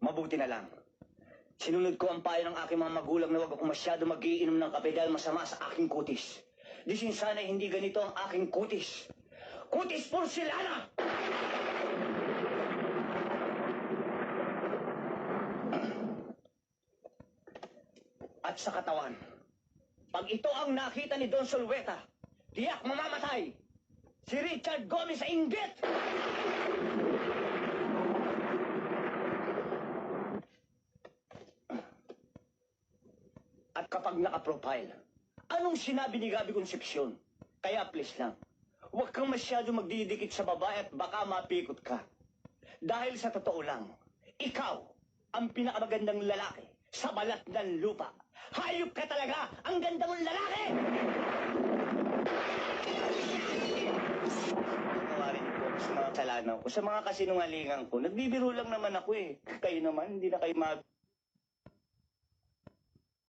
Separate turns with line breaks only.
Mabuti na lang. Sinunod ko ang payo ng aking mga magulang na huwag ako masyado mag-iinom ng kape dahil masama sa aking kutis. Disin sana hindi ganito ang aking kutis. Kutis porcelana! At sa katawan, pag ito ang nakita ni Don Solweta, tiyak mamamatay! Si Richard Gomez sa inggit! At kapag naka-profile, anong sinabi ni Gabi Concepcion? Kaya please lang, huwag kang masyado magdidikit sa babae at baka mapikot ka. Dahil sa totoo lang, ikaw ang pinakamagandang lalaki sa balat ng lupa. Hayop ka talaga! Ang ganda mong lalaki! Nawarin ko sa mga kasalanan ko, sa mga kasinungalingan ko. Nagbibiro lang naman ako eh. Kayo naman, hindi na kayo